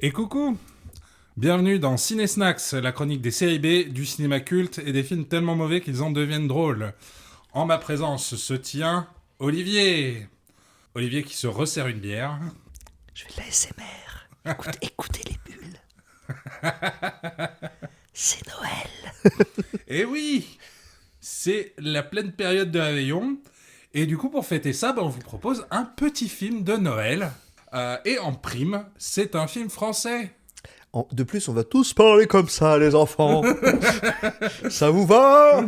Et coucou! Bienvenue dans Ciné Snacks, la chronique des séries B, du cinéma culte et des films tellement mauvais qu'ils en deviennent drôles. En ma présence se tient Olivier. Olivier qui se resserre une bière. Je fais de la SMR. Écoutez les bulles. C'est Noël. Et oui! C'est la pleine période de réveillon. Et du coup, pour fêter ça, on vous propose un petit film de Noël. Et en prime, c'est un film français. De plus, on va tous parler comme ça, les enfants. Ça vous va?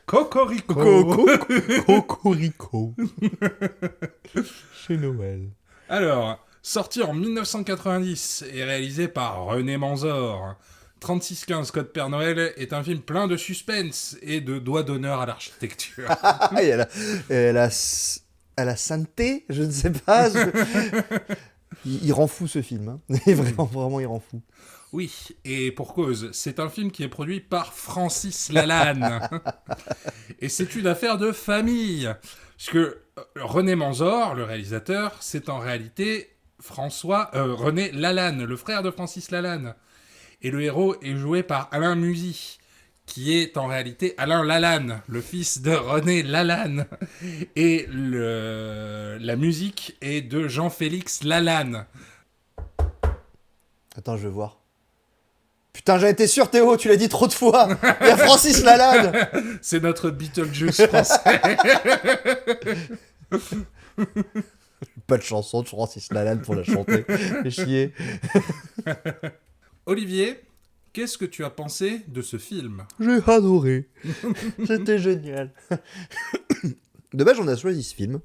Cocorico! Cocorico. C'est Noël. Alors, sorti en 1990 et réalisé par René Manzor, 3615 Code Père Noël est un film plein de suspense et de doigts d'honneur à l'architecture. Elle a sainteté, je ne sais pas. Il rend fou ce film. Hein. Vraiment, il rend fou. Oui, et pour cause, c'est un film qui est produit par Francis Lalanne. Et c'est une affaire de famille. Parce que René Manzor, le réalisateur, c'est en réalité René Lalanne, le frère de Francis Lalanne. Et le héros est joué par Alain Musy, qui est en réalité Alain Lalanne, le fils de René Lalanne. Et la musique est de Jean-Félix Lalanne. Attends, je vais voir. Putain, j'ai été sûr, Théo, tu l'as dit trop de fois. Il y a Francis Lalanne. C'est notre Beetlejuice français. Pas de chanson de Francis Lalanne pour la chanter. Fais chier. Olivier, qu'est-ce que tu as pensé de ce film ? J'ai adoré. C'était génial. De base, on a choisi ce film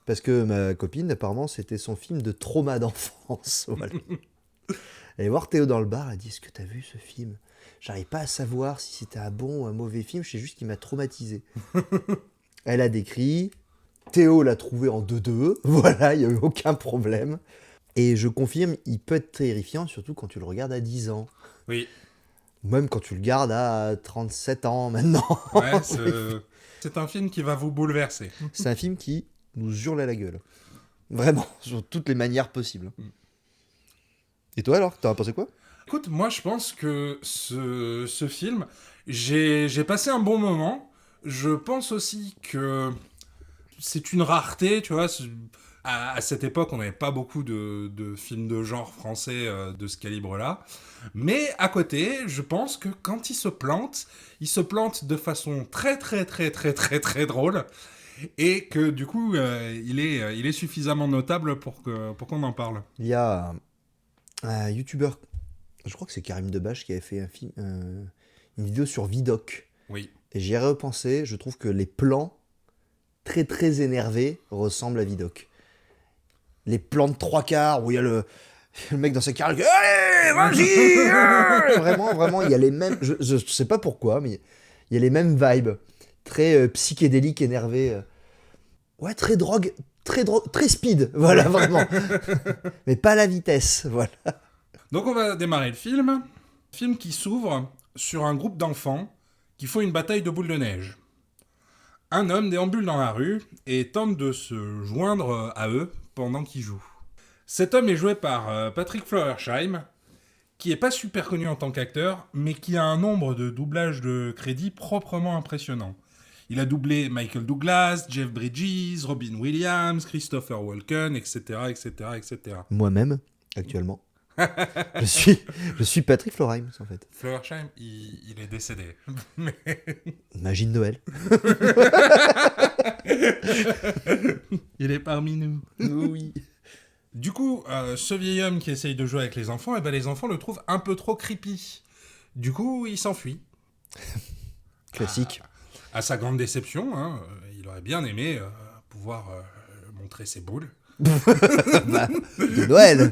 parce que ma copine, apparemment, c'était son film de trauma d'enfance. Voilà. Elle est voir Théo dans le bar, elle dit: est-ce que t'as vu ce film? J'arrive pas à savoir si c'était un bon ou un mauvais film, je sais juste qu'il m'a traumatisé. Elle a décrit, Théo l'a trouvé en 2-2, voilà, il n'y a eu aucun problème. Et je confirme, il peut être terrifiant, surtout quand tu le regardes à 10 ans. Oui. Ou même quand tu le gardes à 37 ans maintenant. Ouais, c'est un film qui va vous bouleverser. C'est un film qui nous hurle à la gueule. Vraiment, sur toutes les manières possibles. Et toi alors, t'en as pensé quoi? Écoute, moi je pense que ce film, j'ai passé un bon moment. Je pense aussi que c'est une rareté, tu vois. À cette époque, on n'avait pas beaucoup de films de genre français de ce calibre-là. Mais à côté, je pense que quand il se plante de façon très très très très très très drôle. Et que du coup, il est suffisamment notable pour qu'on en parle. Il y a un youtubeur, je crois que c'est Karim Debache, qui avait fait une vidéo sur Vidoc. Oui. Et j'y ai repensé, je trouve que les plans très très énervés ressemblent à Vidoc. Les plans de 3/4 où il y a le mec dans sa carrière qui allez, vas-y. Vraiment, il y a les mêmes, je sais pas pourquoi, mais il y a les mêmes vibes. Très psychédéliques, énervés. Ouais, très drogue, très speed, voilà, vraiment. Mais pas la vitesse, voilà. Donc on va démarrer le film. Film qui s'ouvre sur un groupe d'enfants qui font une bataille de boules de neige. Un homme déambule dans la rue et tente de se joindre à eux pendant qu'ils jouent. Cet homme est joué par Patrick Flowersheim, qui est pas super connu en tant qu'acteur, mais qui a un nombre de doublages de crédits proprement impressionnant. Il a doublé Michael Douglas, Jeff Bridges, Robin Williams, Christopher Walken, etc., etc., etc. Moi-même, actuellement. je suis Patrick Flowersheim, en fait. Flowersheim, il est décédé. Imagine Noël. Il est parmi nous. Oui. Du coup, ce vieil homme qui essaye de jouer avec les enfants, les enfants le trouvent un peu trop creepy. Du coup, il s'enfuit. Classique. À sa grande déception, il aurait bien aimé pouvoir montrer ses boules. De Noël.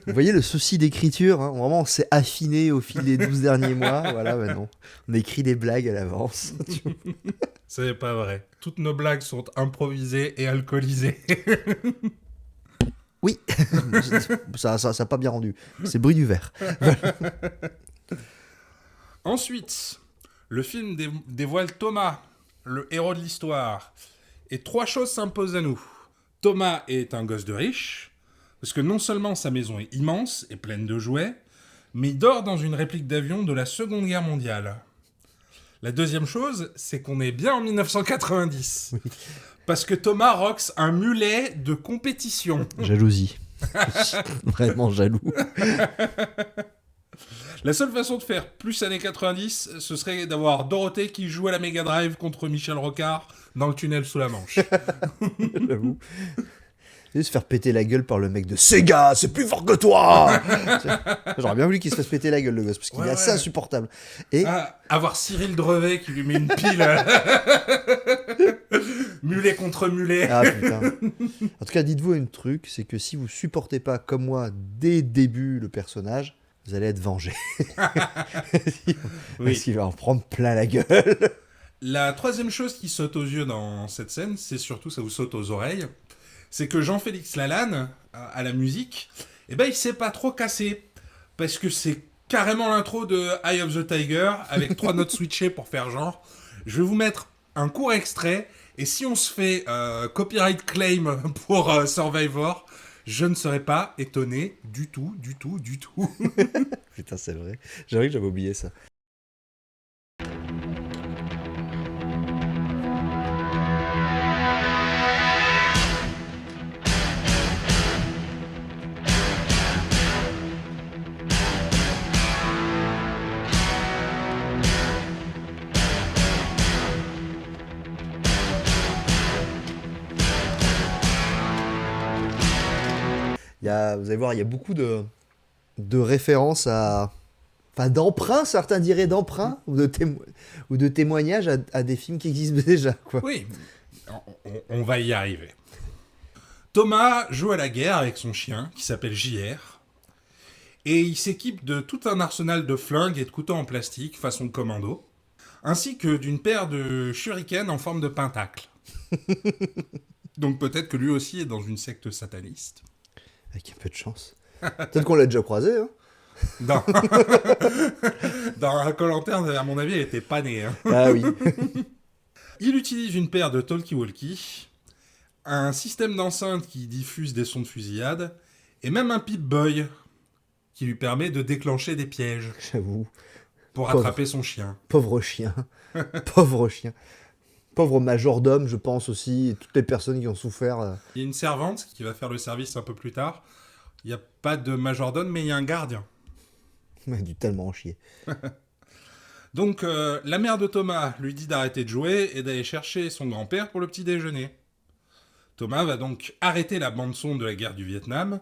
Vous voyez le souci d'écriture, hein, vraiment on s'est affiné au fil des 12 derniers mois. Voilà, non. On écrit des blagues à l'avance. C'est pas vrai. Toutes nos blagues sont improvisées et alcoolisées. Oui, ça a pas bien rendu. C'est bruit du verre. Ensuite, le film dévoile Thomas, le héros de l'histoire. Et 3 choses s'imposent à nous. Thomas est un gosse de riche. Parce que non seulement sa maison est immense et pleine de jouets, mais il dort dans une réplique d'avion de la Seconde Guerre mondiale. La deuxième chose, c'est qu'on est bien en 1990. Oui. Parce que Thomas rocks un mulet de compétition. Jalousie. Vraiment jaloux. La seule façon de faire plus années 90, ce serait d'avoir Dorothée qui joue à la Mega Drive contre Michel Rocard dans le tunnel sous la Manche. J'avoue. Et se faire péter la gueule par le mec de Sega, c'est plus fort que toi. J'aurais bien voulu qu'il se fasse péter la gueule, le gosse, parce qu'il est assez insupportable. Et avoir Cyril Drevet qui lui met une pile. Mulet contre mulet. ah putain. En tout cas, dites-vous un truc, c'est que si vous supportez pas, comme moi, dès le début, le personnage, vous allez être vengé. Oui. Parce qu'il va en prendre plein la gueule. La troisième chose qui saute aux yeux dans cette scène, c'est surtout, ça vous saute aux oreilles, c'est que Jean-Félix Lalanne, à la musique, eh ben, il s'est pas trop cassé. Parce que c'est carrément l'intro de Eye of the Tiger, avec 3 notes switchées pour faire genre. Je vais vous mettre un court extrait, et si on se fait copyright claim pour Survivor, je ne serais pas étonné du tout. Putain, c'est vrai. J'avoue que j'avais oublié ça. Vous allez voir, il y a beaucoup de références à... Enfin, d'emprunts, certains diraient d'emprunts, ou de témoignages à des films qui existent déjà, quoi. Oui, on va y arriver. Thomas joue à la guerre avec son chien, qui s'appelle JR, et il s'équipe de tout un arsenal de flingues et de couteaux en plastique, façon commando, ainsi que d'une paire de shurikens en forme de pentacle. Donc peut-être que lui aussi est dans une secte sataniste. Avec un peu de chance. Peut-être qu'on l'a déjà croisé, hein. Dans un Koh-Lanta, à mon avis, elle était pas née. Hein. Ah oui. Il utilise une paire de talkie-walkie, un système d'enceinte qui diffuse des sons de fusillade, et même un Pip-Boy qui lui permet de déclencher des pièges J'avoue. pour Pauvre. attraper son chien. Pauvre chien. Pauvre chien. Pauvre majordome, je pense aussi, et toutes les personnes qui ont souffert. Il y a une servante qui va faire le service un peu plus tard. Il n'y a pas de majordome, mais il y a un gardien. Il a dû tellement en chier. Donc, la mère de Thomas lui dit d'arrêter de jouer et d'aller chercher son grand-père pour le petit déjeuner. Thomas va donc arrêter la bande-son de la guerre du Vietnam,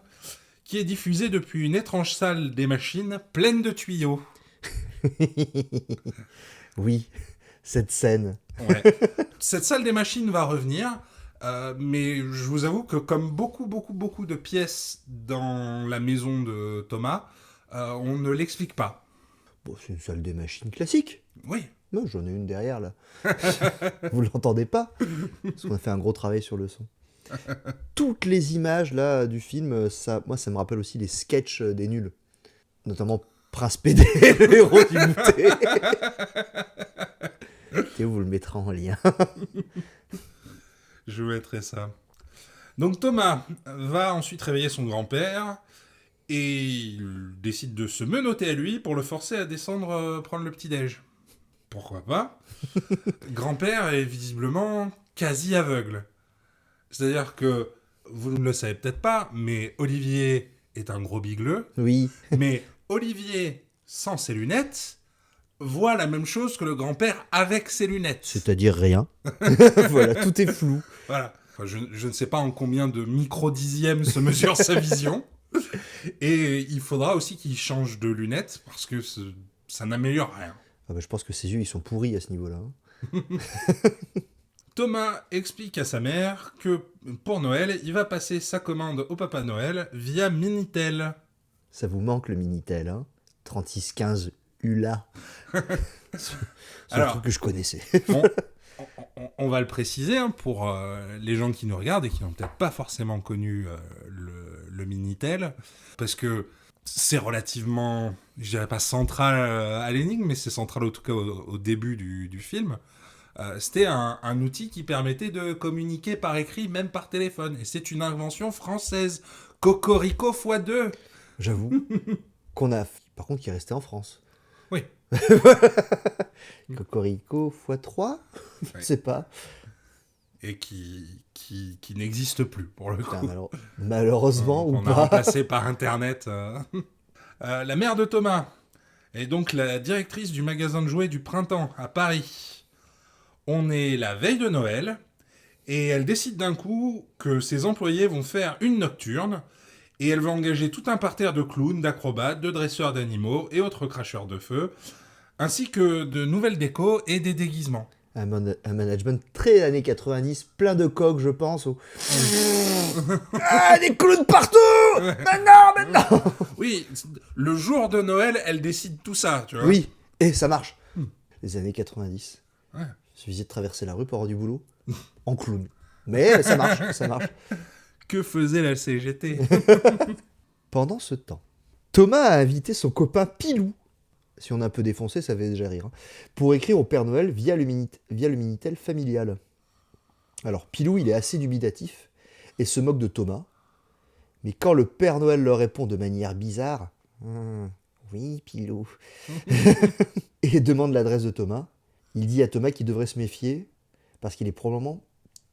qui est diffusée depuis une étrange salle des machines pleine de tuyaux. Oui, cette scène. Ouais. Cette salle des machines va revenir, mais je vous avoue que comme beaucoup de pièces dans la maison de Thomas, on ne l'explique pas. Bon, c'est une salle des machines classique. Oui. Non, j'en ai une derrière, là. Vous l'entendez pas? Parce qu'on a fait un gros travail sur le son. Toutes les images, là, du film, moi, ça me rappelle aussi les sketchs des nuls. Notamment Prince PD, le héros du Moutet. Théo vous le mettra en lien. Je mettrai ça. Donc Thomas va ensuite réveiller son grand-père et il décide de se menotter à lui pour le forcer à descendre prendre le petit-déj. Pourquoi pas? Grand-père est visiblement quasi aveugle. C'est-à-dire que, vous ne le savez peut-être pas, mais Olivier est un gros bigleux. Oui. Mais Olivier, sans ses lunettes, voit la même chose que le grand-père avec ses lunettes. C'est-à-dire rien. Voilà, tout est flou. Voilà. Enfin, je ne sais pas en combien de micro-dixièmes se mesure sa vision. Et il faudra aussi qu'il change de lunettes, parce que ça n'améliore rien. Ah bah, je pense que ses yeux, ils sont pourris à ce niveau-là. Hein. Thomas explique à sa mère que pour Noël, il va passer sa commande au Papa Noël via Minitel. Ça vous manque le Minitel, hein? 3615 ULA. C'est un truc que je connaissais. On va le préciser hein, pour les gens qui nous regardent et qui n'ont peut-être pas forcément connu le Minitel, parce que c'est relativement, je dirais pas central à l'énigme, mais c'est central en tout cas au début du film. C'était un outil qui permettait de communiquer par écrit, même par téléphone. Et c'est une invention française, Cocorico x2. J'avoue. Par contre, qui est resté en France. Oui. Cocorico x3 Je sais pas. Et qui n'existe plus, pour le coup. Malheureusement ou on a pas. remplacé par Internet. La mère de Thomas est donc la directrice du magasin de jouets du Printemps à Paris. On est la veille de Noël et elle décide d'un coup que ses employés vont faire une nocturne et elle va engager tout un parterre de clowns, d'acrobates, de dresseurs d'animaux et autres cracheurs de feu, ainsi que de nouvelles décos et des déguisements. Un management très années 90, plein de coques, je pense. Ah, des clowns partout. Maintenant. Oui, le jour de Noël, elle décide tout ça, tu vois. Oui, et ça marche. Les années 90. Ouais. Il suffisait de traverser la rue pour avoir du boulot. En clown. Mais ça marche, ça marche. Que faisait la CGT? Pendant ce temps, Thomas a invité son copain Pilou, si on a un peu défoncé, ça fait déjà rire, pour écrire au Père Noël via le Minitel familial. Alors Pilou, il est assez dubitatif et se moque de Thomas. Mais quand le Père Noël leur répond de manière bizarre, oui, Pilou, et demande l'adresse de Thomas, il dit à Thomas qu'il devrait se méfier parce qu'il est probablement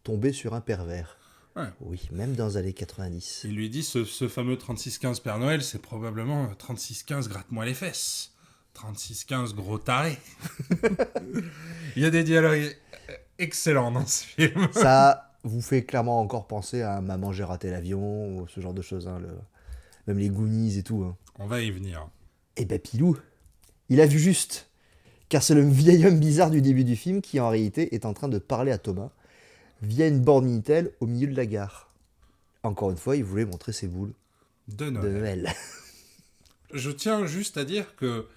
tombé sur un pervers. Ouais. Oui, même dans les années 90. Il lui dit ce fameux 3615 Père Noël, c'est probablement 3615 gratte-moi les fesses. 3615 gros taré. Il y a des dialogues excellents dans ce film. Ça vous fait clairement encore penser à Maman j'ai raté l'avion ou ce genre de choses, même les Goonies et tout. On va y venir. Et ben Pilou, il a vu juste, car c'est le vieil homme bizarre du début du film qui en réalité est en train de parler à Thomas via une borne Minitel au milieu de la gare. Encore une fois, il voulait montrer ses boules De de Noël. Je tiens juste à dire que...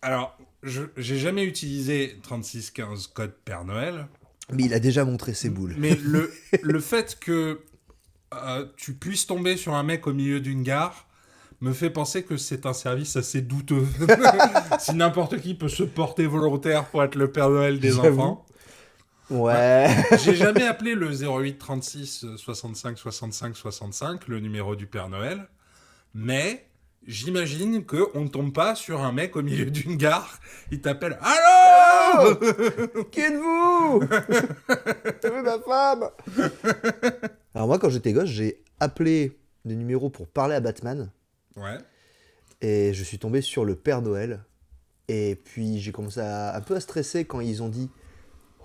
Alors, j'ai jamais utilisé 3615 code Père Noël. Mais il a déjà montré ses boules. Mais le fait que tu puisses tomber sur un mec au milieu d'une gare me fait penser que c'est un service assez douteux. Si n'importe qui peut se porter volontaire pour être le Père Noël des enfants. Ouais. J'ai jamais appelé le 08 36 65 65 65, le numéro du Père Noël. Mais j'imagine qu'on ne tombe pas sur un mec au milieu d'une gare. Il t'appelle « Allô !» Qui êtes-vous? C'est ma femme. Alors moi, quand j'étais gosse, j'ai appelé le numéro pour parler à Batman. Ouais. Et je suis tombé sur le Père Noël. Et puis j'ai commencé un peu à stresser quand ils ont dit «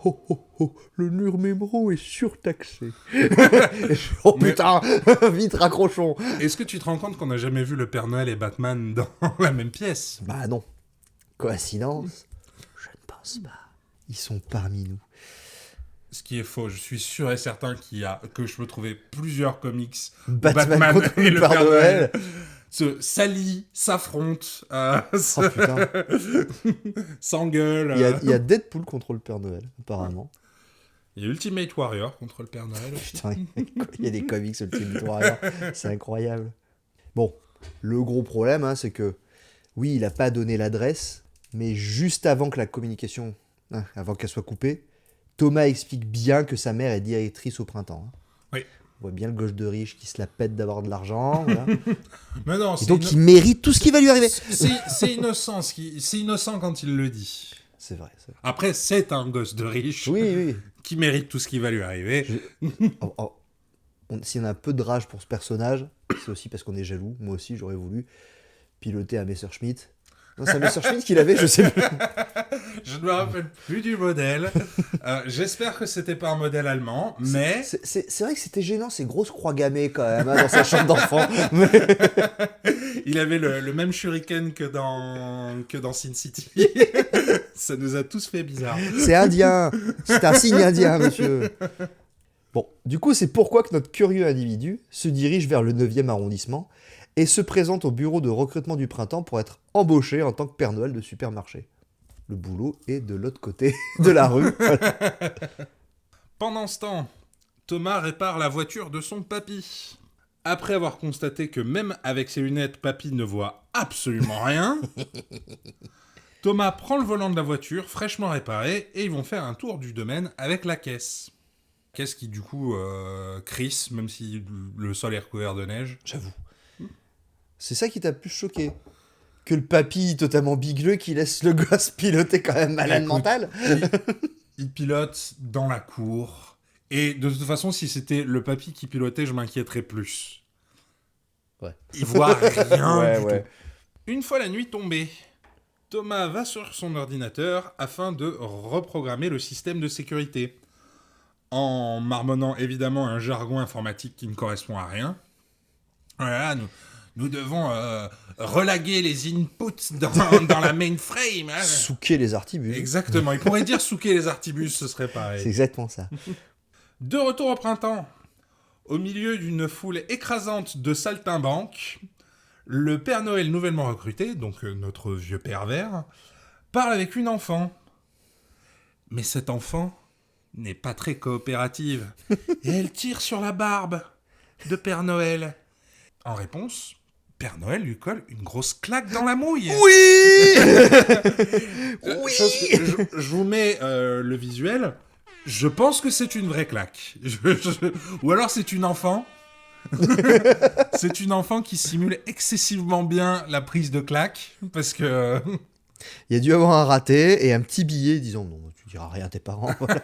Oh oh oh, le numéro est surtaxé. » Oh putain, vite raccrochons. Est-ce que tu te rends compte qu'on n'a jamais vu le Père Noël et Batman dans la même pièce? Bah non. Coïncidence? Je ne pense pas. Ils sont parmi nous. Ce qui est faux, je suis sûr et certain que je peux trouver plusieurs comics où Batman contre et le Père Noël se s'allient, s'affrontent, Oh putain. s'engueulent. Il y a Deadpool contre le Père Noël, apparemment. Il y a Ultimate Warrior contre le Père Noël. Putain, il y a des comics Ultimate Warrior. C'est incroyable. Bon, le gros problème, c'est que, oui, il n'a pas donné l'adresse, mais juste avant que la communication, avant qu'elle soit coupée, Thomas explique bien que sa mère est directrice au printemps. Oui. On voit bien le gauche de riche qui se la pète d'avoir de l'argent. Voilà. Mais non, Et donc il mérite tout ce qui va lui arriver. C'est innocent, c'est innocent quand il le dit. C'est vrai. Après, c'est un gosse de riche Oui. qui mérite tout ce qui va lui arriver. Si on a un peu de rage pour ce personnage, c'est aussi parce qu'on est jaloux. Moi aussi, j'aurais voulu piloter un Messerschmitt. Non, c'est un Messerschmitt qu'il avait, je sais plus. Je ne me rappelle plus du modèle. J'espère que c'était pas un modèle allemand, mais... C'est vrai que c'était gênant, ces grosses croix gammées quand même, dans sa chambre d'enfant. Mais... Il avait le même shuriken que dans Sin City. Ça nous a tous fait bizarre. C'est indien. C'est un signe indien, monsieur. Bon, du coup, c'est pourquoi que notre curieux individu se dirige vers le 9e arrondissement et se présente au bureau de recrutement du printemps pour être embauché en tant que Père Noël de supermarché. Le boulot est de l'autre côté de la rue. Pendant ce temps, Thomas répare la voiture de son papy. Après avoir constaté que même avec ses lunettes, papy ne voit absolument rien, Thomas prend le volant de la voiture, fraîchement réparée, et ils vont faire un tour du domaine avec la caisse. Caisse qui, du coup, crisse, même si le sol est recouvert de neige. J'avoue. C'est ça qui t'a plus choqué? Que le papy totalement bigleux qui laisse le gosse piloter quand même malade Écoute, mental? il pilote dans la cour. Et de toute façon, si c'était le papy qui pilotait, je m'inquiéterais plus. Ouais. Il voit rien Ouais, du ouais. tout. Une fois la nuit tombée, Thomas va sur son ordinateur afin de reprogrammer le système de sécurité. En marmonnant évidemment un jargon informatique qui ne correspond à rien. Voilà, nous devons relaguer les inputs dans la mainframe. Hein. Souquer les artibus. Exactement, il pourrait dire souquer les artibus, ce serait C'est pareil. exactement ça. De retour au printemps, au milieu d'une foule écrasante de saltimbanques, le Père Noël nouvellement recruté, donc notre vieux pervers, parle avec une enfant. Mais cette enfant n'est pas très coopérative, et elle tire sur la barbe de Père Noël. En réponse, Père Noël lui colle une grosse claque dans la mouille. Oui. Je vous mets le visuel. Je pense que c'est une vraie claque. Ou alors c'est une enfant. C'est une enfant qui simule excessivement bien la prise de claque. Parce que... Il y a dû avoir un raté et un petit billet disant non, tu diras rien à tes parents. Voilà.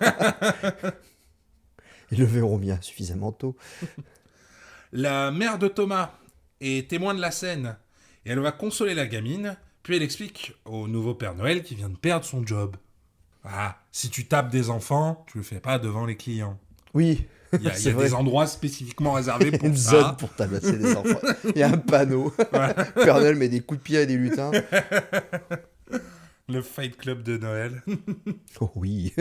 Ils le verront bien suffisamment tôt. La mère de Thomas est témoin de la scène. Et elle va consoler la gamine. Puis elle explique au nouveau Père Noël qu'il vient de perdre son job. Ah, si tu tapes des enfants, tu le fais pas devant les clients. Oui. Il y a, C'est il y a vrai. des endroits spécifiquement réservés pour Une ça. zone pour tabasser des enfants. Il y a un panneau. Père Noël met des coups de pied à des lutins. Le Fight Club de Noël. Oh oui.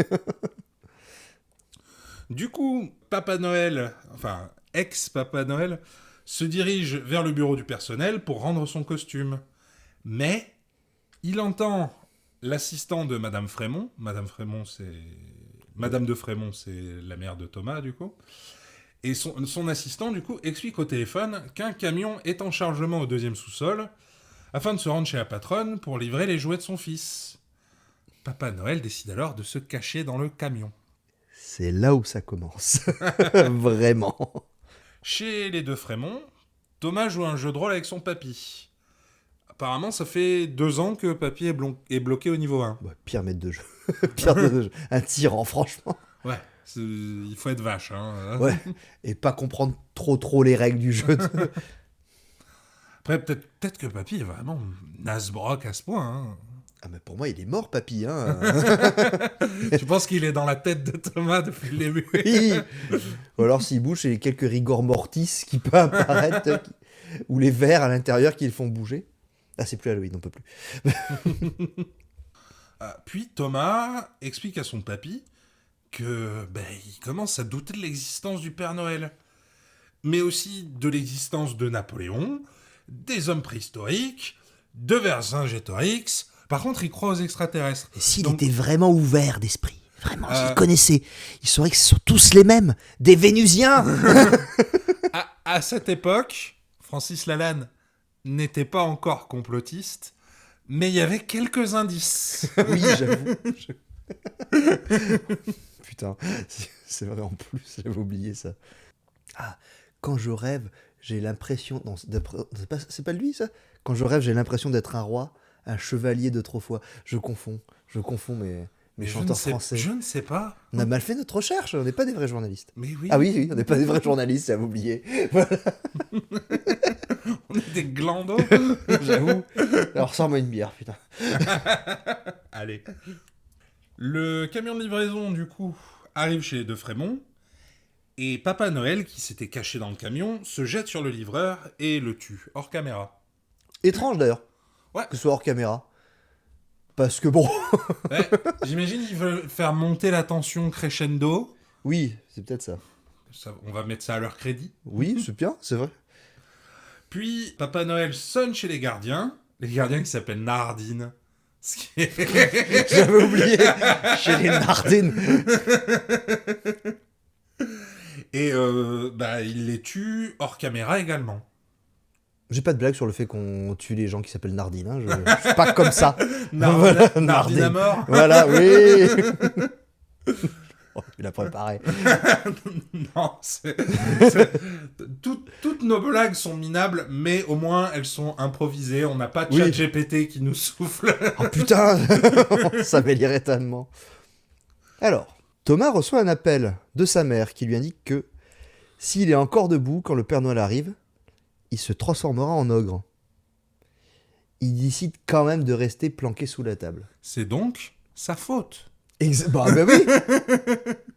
Du coup, Papa Noël, enfin ex-Papa Noël, se dirige vers le bureau du personnel pour rendre son costume. Mais il entend l'assistant de Madame Frémont. Madame de Frémont, c'est la mère de Thomas, du coup. Et son assistant, du coup, explique au téléphone qu'un camion est en chargement au 2e sous-sol afin de se rendre chez la patronne pour livrer les jouets de son fils. Papa Noël décide alors de se cacher dans le camion. C'est là où ça commence. Vraiment. Chez les deux Frémont, Thomas joue un jeu de rôle avec son papy. Apparemment, ça fait 2 ans que papy est bloqué au niveau 1. Bah, pire maître de jeu. Pire maître de jeu. Un tyran, franchement. Ouais, il faut être vache. Hein. Ouais. Et pas comprendre trop les règles du jeu. Après, peut-être que papy est vraiment nasbrock à ce point. Hein. Ah mais pour moi, il est mort, papy. Hein. Tu penses qu'il est dans la tête de Thomas depuis le début? Oui. Ou alors s'il bouge, c'est quelques rigor mortis qui peuvent apparaître. Ou les vers à l'intérieur qui le font bouger. Ah, c'est plus Halloween, on peut plus. Puis Thomas explique à son papy que il commence à douter de l'existence du Père Noël, mais aussi de l'existence de Napoléon, des hommes préhistoriques, de Vercingétorix. Par contre, il croit aux extraterrestres. Et s'il Donc, était vraiment ouvert d'esprit, vraiment, s'il connaissait, il saurait que ce sont tous les mêmes, des Vénusiens. à cette époque, Francis Lalanne n'était pas encore complotiste, mais il y avait quelques indices. Oui, j'avoue. Putain, c'est vrai en plus, j'avais oublié ça. Ah, quand je rêve, j'ai l'impression... Non, c'est pas lui, ça? Quand je rêve, j'ai l'impression d'être un roi, un chevalier d'autrefois. Je confonds mes chanteurs français. Je ne sais pas. On a mal fait notre recherche, on n'est pas des vrais journalistes. Mais oui, Ah oui, on n'est pas des vrais journalistes, j'avais oublié. Voilà, on est des glandos. j'avoue. Alors sors-moi une bière, putain. Allez. Le camion de livraison, du coup, arrive chez les deux Frémont, et Papa Noël, qui s'était caché dans le camion, se jette sur le livreur et le tue, hors caméra. Étrange d'ailleurs, Ouais. que ce soit hors caméra. Parce que bon... Ouais, j'imagine qu'ils veulent faire monter la tension crescendo. Oui, c'est peut-être ça. On va mettre ça à leur crédit. Oui, c'est bien, c'est vrai. Puis, Papa Noël sonne chez les gardiens qui s'appellent Nardine. Ce qui est... J'avais oublié. Chez les Nardines. Et il les tue hors caméra également. J'ai pas de blague sur le fait qu'on tue les gens qui s'appellent Nardine. Hein. Je suis pas comme ça. Nardine à mort. Voilà, oui. Oh, il a préparé. Non, Toutes nos blagues sont minables, mais au moins elles sont improvisées. On n'a pas de chat GPT qui nous souffle. Oh putain, on s'améliorait tellement. Alors, Thomas reçoit un appel de sa mère qui lui indique que s'il est encore debout quand le Père Noël arrive, il se transformera en ogre. Il décide quand même de rester planqué sous la table. C'est donc sa faute. Bah oui.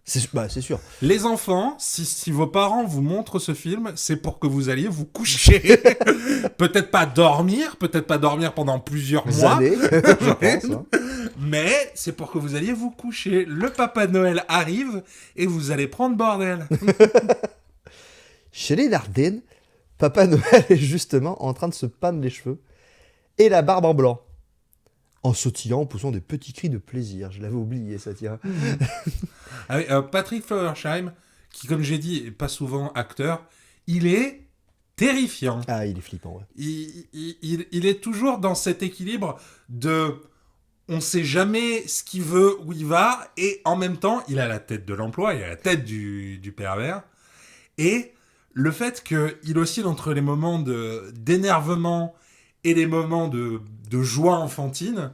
C'est sûr. Les enfants, si vos parents vous montrent ce film, c'est pour que vous alliez vous coucher. Peut-être pas dormir pendant plusieurs mois. Années, je pense. Hein. Mais c'est pour que vous alliez vous coucher. Le Papa Noël arrive et vous allez prendre bordel. Chez les Dardennes, Papa Noël est justement en train de se peindre les cheveux et la barbe en blanc. En sautillant, en poussant des petits cris de plaisir. Je l'avais oublié, ça tient. Patrick Feuersheim, qui, comme j'ai dit, est pas souvent acteur, il est terrifiant. Ah, il est flippant, ouais. Il est toujours dans cet équilibre de... On sait jamais ce qu'il veut, où il va, et en même temps, il a la tête de l'emploi, il a la tête du pervers. Et le fait qu'il oscille entre les moments d'énervement et les moments de joie enfantine,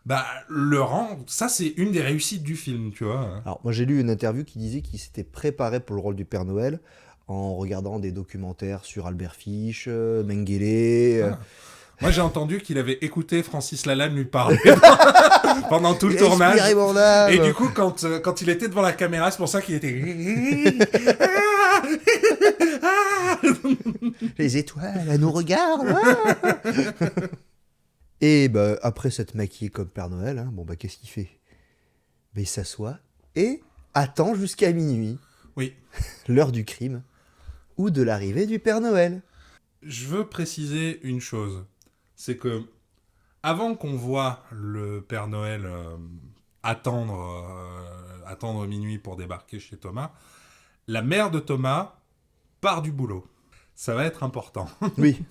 bah, le rend... Ça, c'est une des réussites du film, tu vois. Alors, moi, j'ai lu une interview qui disait qu'il s'était préparé pour le rôle du Père Noël en regardant des documentaires sur Albert Fish, Mengele... Moi, j'ai entendu qu'il avait écouté Francis Lalanne lui parler pendant tout le tournage. Et du coup, quand il était devant la caméra, c'est pour ça qu'il était... Les étoiles, elles nous regardent. Et bah, après s'être maquillé comme Père Noël, hein, bon bah qu'est-ce qu'il fait? Bah, il s'assoit et attend jusqu'à minuit. Oui. L'heure du crime ou de l'arrivée du Père Noël. Je veux préciser une chose. C'est que, avant qu'on voit le Père Noël attendre minuit pour débarquer chez Thomas, la mère de Thomas part du boulot. Ça va être important. Oui.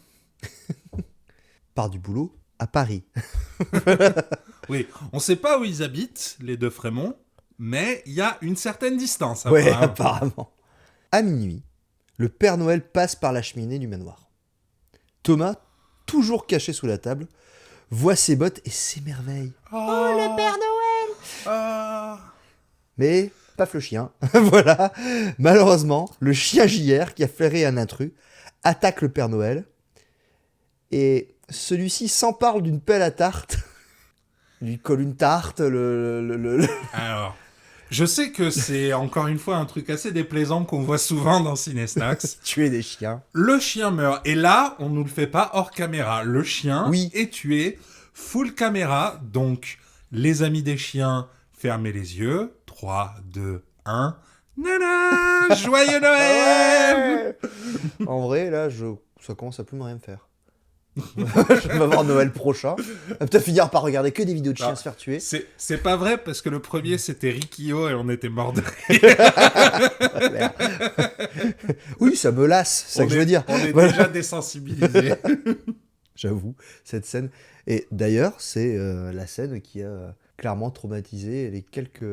Part du boulot à Paris. Oui, on ne sait pas où ils habitent, les deux Frémont, mais il y a une certaine distance. Oui, apparemment. À minuit, le Père Noël passe par la cheminée du manoir. Thomas, toujours caché sous la table, voit ses bottes et s'émerveille. Oh, le Père Noël! Mais, paf le chien. Voilà. Malheureusement, le chien JR, qui a flairé un intrus, attaque le Père Noël. Et celui-ci s'empare d'une pelle à tarte. Il lui colle une tarte. Alors, je sais que c'est encore une fois un truc assez déplaisant qu'on voit souvent dans Cinesnax. Tuer des chiens. Le chien meurt. Et là, on ne nous le fait pas hors caméra. Le chien est tué full caméra. Donc, les amis des chiens, fermez les yeux. 3, 2, 1. Nana, joyeux Noël. En vrai, là, ça commence à plus me rien faire. Je vais voir Noël prochain. Peut-être finir par regarder que des vidéos de chiens se faire tuer. C'est pas vrai, parce que le premier, c'était Rikio et on était morts de rire. Oui, ça me lasse, c'est ça que je veux dire. On est déjà désensibilisés. J'avoue, cette scène. Et d'ailleurs, c'est la scène qui a clairement traumatisé les quelques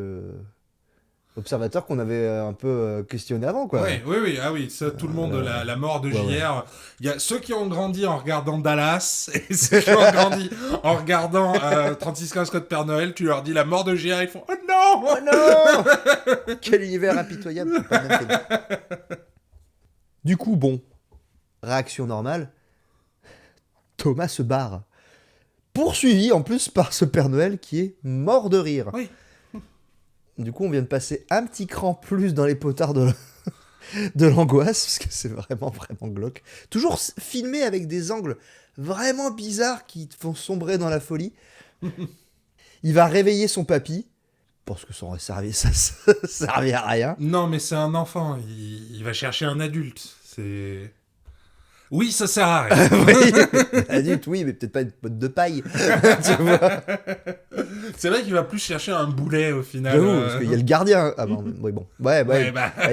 observateurs qu'on avait un peu questionnés avant, quoi. Oui, ah oui, ça, tout le monde, la mort de JR. Ouais. Il y a ceux qui ont grandi en regardant Dallas et ceux qui ont grandi en regardant 3615 Code Père Noël, tu leur dis la mort de JR, ils font « Oh non !» Oh non. Quel univers impitoyable. Du coup, bon, réaction normale, Thomas se barre. Poursuivi en plus par ce Père Noël qui est mort de rire. Oui. Du coup, on vient de passer un petit cran plus dans les potards de l'angoisse, parce que c'est vraiment glauque. Toujours filmé avec des angles vraiment bizarres qui te font sombrer dans la folie. Il va réveiller son papy, parce que ça servait à rien. Non, mais c'est un enfant, il va chercher un adulte. C'est... Oui, ça sert à rien. Oui, adulte, oui, mais peut-être pas une pote de paille. Tu vois. C'est vrai qu'il va plus chercher un boulet au final. Parce qu'il y a le gardien. Ah bon, oui, bon. Ouais,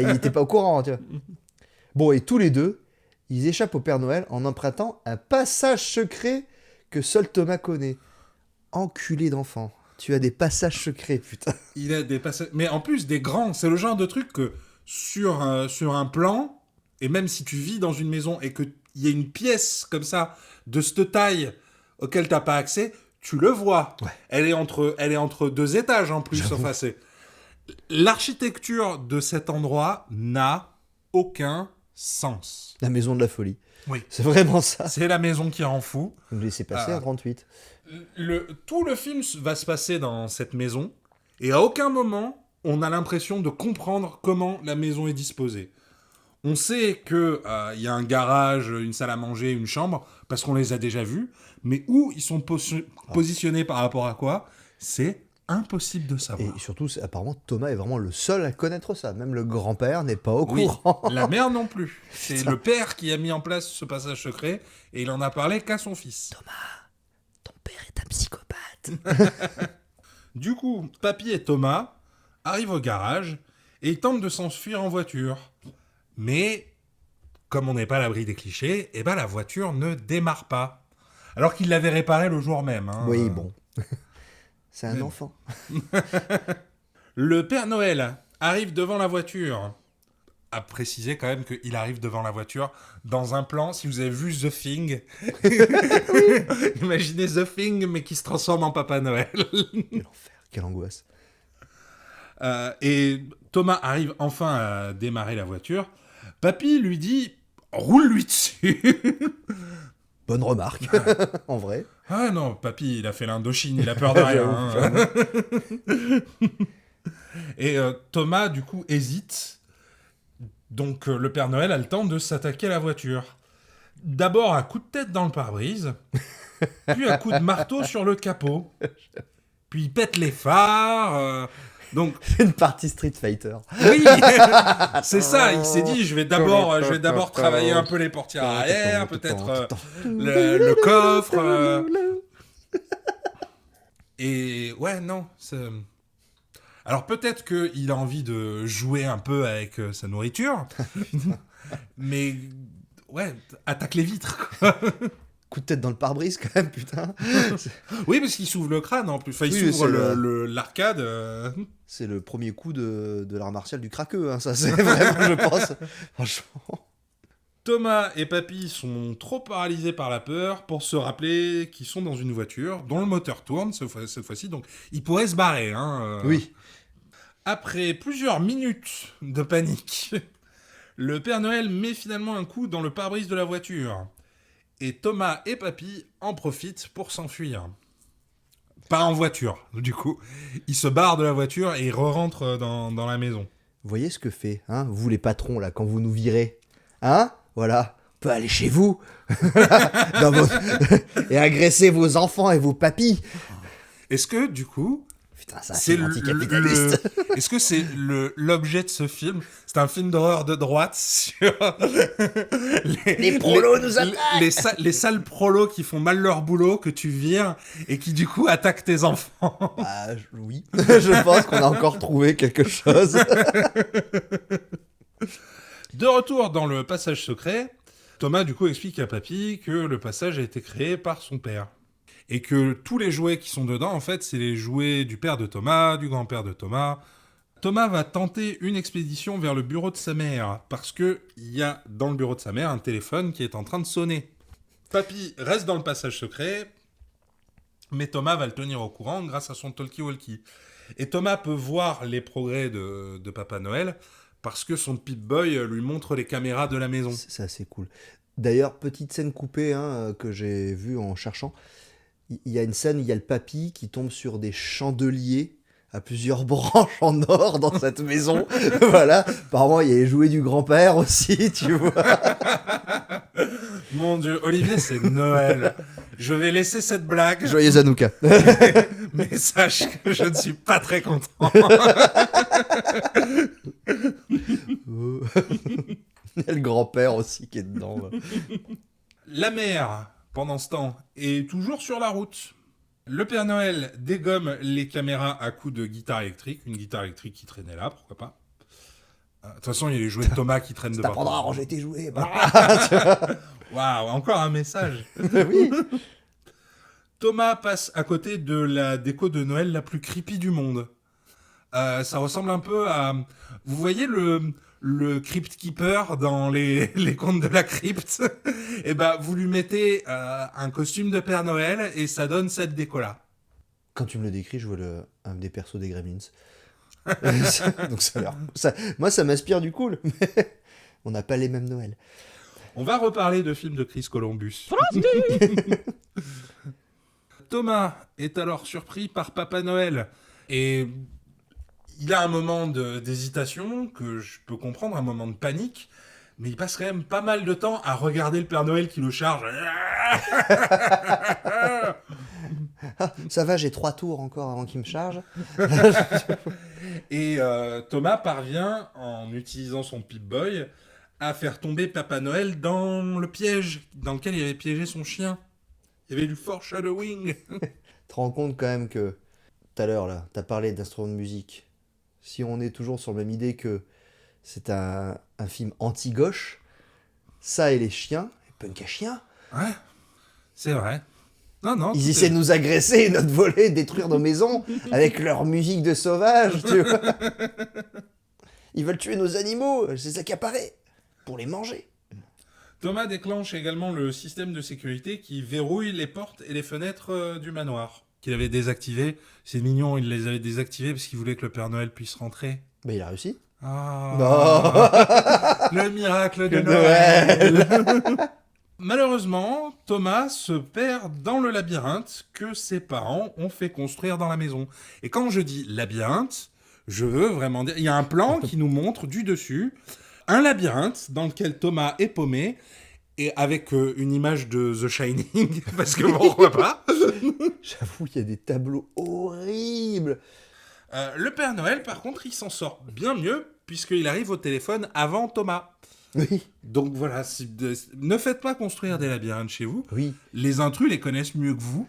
il n'était pas au courant, tu vois. Bon, et tous les deux, ils échappent au Père Noël en empruntant un passage secret que seul Thomas connaît. Enculé d'enfant. Tu as des passages secrets, putain. Il a des passages... Mais en plus, des grands. C'est le genre de truc que sur un plan... et même si tu vis dans une maison et qu'il y a une pièce comme ça, de cette taille, auquel t'as pas accès, tu le vois. Ouais. Elle est entre 2 étages en plus. Enfin, l'architecture de cet endroit n'a aucun sens. La maison de la folie. Oui. C'est vraiment ça. C'est la maison qui rend fou. Vous me laissez passer à 38. Tout le film va se passer dans cette maison, et à aucun moment, on a l'impression de comprendre comment la maison est disposée. On sait qu'il y a un garage, une salle à manger, une chambre, parce qu'on les a déjà vus, mais où ils sont positionnés par rapport à quoi, c'est impossible de savoir. Et surtout, apparemment, Thomas est vraiment le seul à connaître ça. Même le grand-père n'est pas au Oui, courant. la mère non plus. C'est Putain. le père qui a mis en place ce passage secret, et il en a parlé qu'à son fils. Ton père est un psychopathe. Du coup, Papy et Thomas arrivent au garage et ils tentent de s'enfuir en voiture. Mais, comme on n'est pas à l'abri des clichés, eh ben la voiture ne démarre pas. Alors qu'ils l'avaient réparée le jour même. Hein. Oui, bon. C'est un Mais- enfant. Le Père Noël arrive devant la voiture. À préciser quand même qu'il arrive devant la voiture dans un plan, si vous avez vu The Thing, imaginez The Thing mais qui se transforme en Papa Noël. Quel enfer, quelle angoisse. Et Thomas arrive enfin à démarrer la voiture. Papy lui dit « Roule-lui dessus !» Bonne remarque, en vrai. Ah non, Papy, il a fait l'Indochine, il a peur de rien. hein. Et Thomas, du coup, hésite. Donc le Père Noël a le temps de s'attaquer à la voiture. D'abord un coup de tête dans le pare-brise, puis un coup de marteau sur le capot. Puis il pète les phares. Donc C'est une partie Street Fighter. oui, c'est ça. Il s'est dit, je vais d'abord travailler un peu les portières arrière, peut-être le coffre. Et ouais, non. Alors peut-être qu'il a envie de jouer un peu avec sa nourriture, mais ouais, attaque les vitres. Quoi. Coup de tête dans le pare-brise, quand même, putain. Oui, parce qu'il s'ouvre le crâne en plus. Enfin, il Oui, s'ouvre c'est l'arcade. C'est le premier coup de l'art martial du craqueux, hein, ça, c'est vraiment, je pense. Franchement. Thomas et Papy sont trop paralysés par la peur pour se rappeler qu'ils sont dans une voiture dont le moteur tourne cette fois-ci, donc ils pourraient se barrer. Hein. Oui. Après plusieurs minutes de panique, le Père Noël met finalement un coup dans le pare-brise de la voiture. Et Thomas et Papy en profitent pour s'enfuir. Pas en voiture, du coup. Ils se barrent de la voiture et ils re-rentrent dans la maison. Vous voyez ce que fait, hein, vous les patrons, là, quand vous nous virez. Hein? Voilà. On peut aller chez vous. Dans et agresser vos enfants et vos papis. Est-ce que, du coup, Putain, ça, c'est c'est anticapitaliste. Est-ce que c'est l'objet de ce film? C'est un film d'horreur de droite sur Les prolos nous attaquent. les sales prolos qui font mal leur boulot, que tu vires et qui du coup attaquent tes enfants. Bah, oui. Je pense qu'on a encore trouvé quelque chose. De retour dans le passage secret, Thomas du coup explique à Papy que le passage a été créé par son père. Et que tous les jouets qui sont dedans, en fait, c'est les jouets du père de Thomas, du grand-père de Thomas. Thomas va tenter une expédition vers le bureau de sa mère, parce qu'il y a dans le bureau de sa mère un téléphone qui est en train de sonner. Papy reste dans le passage secret, mais Thomas va le tenir au courant grâce à son talkie-walkie. Et Thomas peut voir les progrès de Papa Noël, parce que son Pip-Boy lui montre les caméras de la maison. C'est assez cool. D'ailleurs, petite scène coupée hein, que j'ai vue en cherchant. Il y a une scène, il y a le papy qui tombe sur des chandeliers à plusieurs branches en or dans cette maison. Voilà. Apparemment, il y a les jouets du grand-père aussi, tu vois. Mon Dieu, Olivier, c'est Noël. Je vais laisser cette blague, Joyeux Hanouka. mais sache que je ne suis pas très content. Il y a le grand-père aussi qui est dedans. Là. La mère, pendant ce temps, est toujours sur la route. Le Père Noël dégomme les caméras à coups de guitare électrique. Une guitare électrique qui traînait là, pourquoi pas. De toute façon, il y a les jouets de Thomas qui traînent de partout. T'apprendras à ranger tes jouets. Bah. Waouh, encore un message. Oui. Thomas passe à côté de la déco de Noël la plus creepy du monde. Ça ressemble un peu à... Vous voyez le Crypt Keeper dans les contes de la crypte, et ben vous lui mettez un costume de Père Noël et ça donne cette déco-là. Quand tu me le décris, je vois un des persos des Gremlins. Donc moi, ça m'inspire du cool. Mais on n'a pas les mêmes Noëls. On va reparler de films de Chris Columbus. Thomas est alors surpris par Papa Noël et il a un moment d'hésitation que je peux comprendre, un moment de panique, mais il passe quand même pas mal de temps à regarder le Père Noël qui le charge. Ah, ça va, j'ai 3 tours encore avant qu'il me charge. Et Thomas parvient, en utilisant son Pip-Boy, à faire tomber Papa Noël dans le piège dans lequel il avait piégé son chien. Il y avait du foreshadowing. Tu te rends compte quand même que tout à l'heure, là, t'as parlé d'instruments de musique. Si on est toujours sur la même idée que c'est un film anti-gauche, ça et les chiens, les punk à chiens, Ouais, c'est vrai. Non, ils essaient de nous agresser, notre voler, détruire nos maisons avec leur musique de sauvage, tu vois. Ils veulent tuer nos animaux, c'est ça qui apparaît, pour les manger. Thomas déclenche également le système de sécurité qui verrouille les portes et les fenêtres du manoir, qu'il avait désactivé. C'est mignon, il les avait désactivés parce qu'il voulait que le Père Noël puisse rentrer. Mais il a réussi. Ah, le miracle de Noël. Malheureusement, Thomas se perd dans le labyrinthe que ses parents ont fait construire dans la maison. Et quand je dis labyrinthe, je veux vraiment dire... Il y a un plan qui nous montre du dessus un labyrinthe dans lequel Thomas est paumé et avec une image de The Shining, parce que pourquoi pas. J'avoue, il y a des tableaux horribles. Le Père Noël, par contre, il s'en sort bien mieux puisqu'il arrive au téléphone avant Thomas. Oui. Donc voilà, ne faites pas construire des labyrinthes chez vous. Oui. Les intrus les connaissent mieux que vous.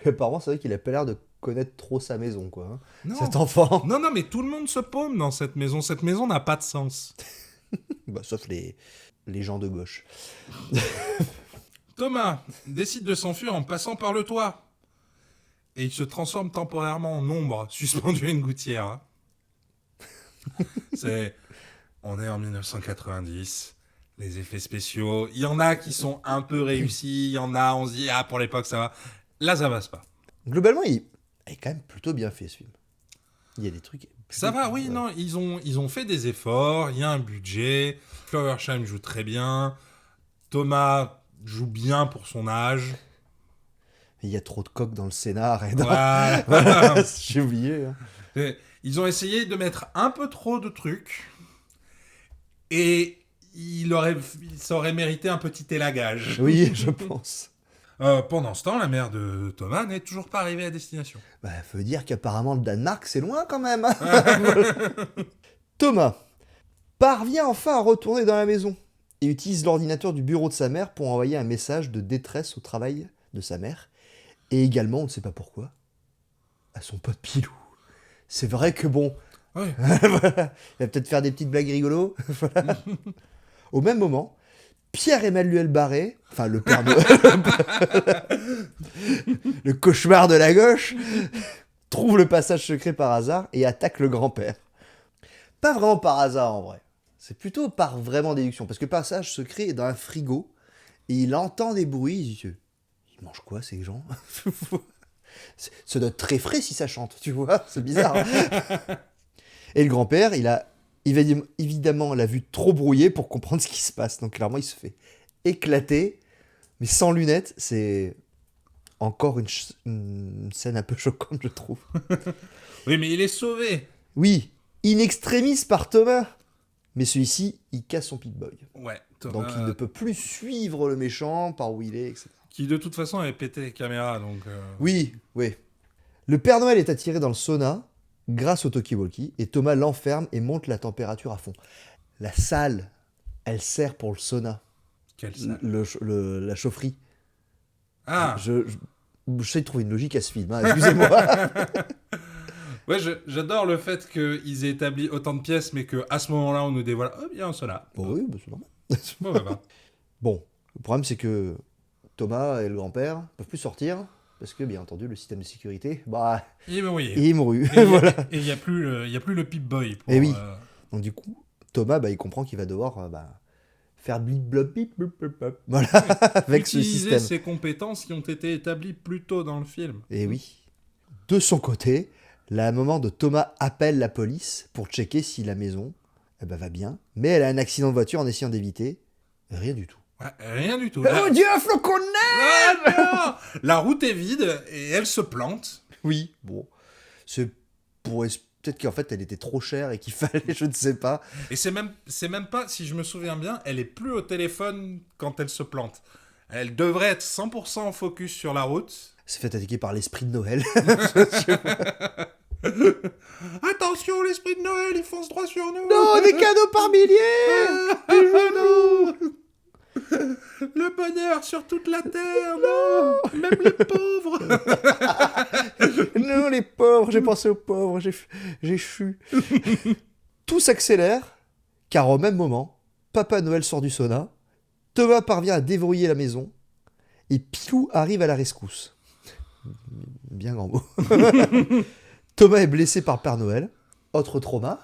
Et apparemment, c'est vrai qu'il a pas l'air de connaître trop sa maison, quoi. Hein. Non. Cet enfant. Non, mais tout le monde se paume dans cette maison. Cette maison n'a pas de sens. Bah, sauf les gens de gauche. Thomas décide de s'enfuir en passant par le toit. Et il se transforme temporairement en ombre, suspendu à une gouttière. Hein. On est en 1990. Les effets spéciaux, il y en a qui sont un peu réussis, il y en a, on se dit, ah, pour l'époque, ça va. Là, ça passe pas. Globalement, il est quand même plutôt bien fait, ce film. Il y a des trucs... Ça va, oui, non, ils ont fait des efforts, il y a un budget, Flowersheim joue très bien, Thomas joue bien pour son âge. Il y a trop de coques dans le scénar. Et dans... Voilà. J'ai oublié. Hein. Ils ont essayé de mettre un peu trop de trucs, et ça aurait mérité un petit élagage. Oui, je pense. Pendant ce temps, la mère de Thomas n'est toujours pas arrivée à destination. Bah, faut dire qu'apparemment le Danemark, c'est loin quand même. Hein. Thomas parvient enfin à retourner dans la maison et utilise l'ordinateur du bureau de sa mère pour envoyer un message de détresse au travail de sa mère et également, on ne sait pas pourquoi, à son pote Pilou. C'est vrai que bon, Oui. voilà. Il va peut-être faire des petites blagues rigolos. Voilà. Au même moment, Pierre-Emmanuel Barré, enfin le père Noël, le cauchemar de la gauche, trouve le passage secret par hasard et attaque le grand-père. Pas vraiment par hasard en vrai, c'est plutôt par vraiment déduction, parce que le passage secret est dans un frigo et il entend des bruits, il dit, ils mangent quoi ces gens? Ça doit être très frais si ça chante, tu vois, c'est bizarre. Hein. Et le grand-père, il a évidemment la vue trop brouillée pour comprendre ce qui se passe. Donc clairement, il se fait éclater, mais sans lunettes. C'est encore une scène un peu choquante, je trouve. Oui, mais il est sauvé. Oui, in extremis par Thomas. Mais celui-ci, il casse son Pip-Boy. Ouais, Thomas, Donc il ne peut plus suivre le méchant par où il est, etc. qui de toute façon avait pété les caméras, donc... Oui. Le Père Noël est attiré dans le sauna grâce au talkie-walkie et Thomas l'enferme et monte la température à fond. La salle, elle sert pour le sauna. Quelle salle. La chaufferie. Ah J'essaie de trouver une logique à ce film, hein, excusez-moi. Ouais, j'adore le fait qu'ils aient établi autant de pièces, mais qu'à ce moment-là, on nous dévoile « Oh, il y a un sauna. » Bon, oui, bah, c'est normal. Bon, bah. Bon, le problème c'est que Thomas et le grand-père ne peuvent plus sortir, parce que bien entendu, le système de sécurité, Il est mouillé. il est mouru. Et Voilà. il n'y a plus le Pip-Boy. Et oui. Donc du coup, Thomas, il comprend qu'il va devoir faire blip blop bip blop blop blop. Voilà, avec ce Utiliser système. ces compétences qui ont été établies plus tôt dans le film. Et oui. De son côté, là, à un moment de Thomas appelle la police pour checker si la maison va bien, mais elle a un accident de voiture en essayant d'éviter. Rien du tout. Ouais, rien du tout. Oh Dieu, flocon de neige! Ah, non, la route est vide et elle se plante. Oui, bon. C'est pour... Peut-être qu'en fait, elle était trop chère et qu'il fallait, je ne sais pas. Et c'est même pas, si je me souviens bien, elle est plus au téléphone quand elle se plante. Elle devrait être 100% en focus sur la route. C'est fait attaquer par l'esprit de Noël. Attention, l'esprit de Noël, il fonce droit sur nous. Non, des cadeaux par milliers! Non. Le bonheur sur toute la terre, non. Même les pauvres. Non, les pauvres, j'ai pensé aux pauvres, j'ai chu. Tout s'accélère, car au même moment, Papa Noël sort du sauna, Thomas parvient à déverrouiller la maison, et Pilou arrive à la rescousse. Bien grand mot. Thomas est blessé par Père Noël. Autre trauma.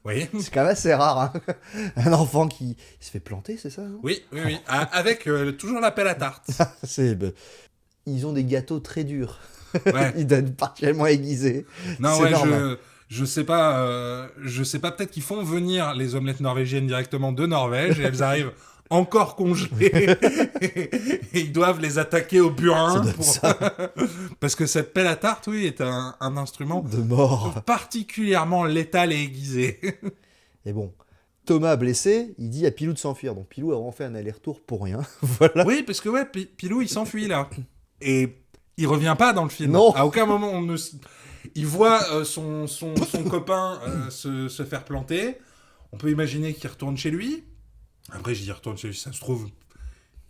Oui. C'est quand même assez rare, hein. Un enfant qui se fait planter, c'est ça, non? Oui. Avec toujours la pelle à tarte. Ils ont des gâteaux très durs. Ouais. Ils donnent partiellement aiguisés. Non, C'est ouais, normal. je sais pas, peut-être qu'ils font venir les omelettes norvégiennes directement de Norvège et elles arrivent encore congelées et ils doivent les attaquer au burin parce que cette pelle à tarte, oui, est un instrument De mort. particulièrement létal et aiguisé. Et bon, Thomas blessé, il dit à Pilou de s'enfuir. Donc Pilou a vraiment fait un aller-retour pour rien. Voilà. Oui, parce que ouais, Pilou il s'enfuit là et il revient pas dans le film. Non. À aucun moment il voit son copain se faire planter. On peut imaginer qu'il retourne chez lui. Après, je dis retourne chez lui, ça se trouve,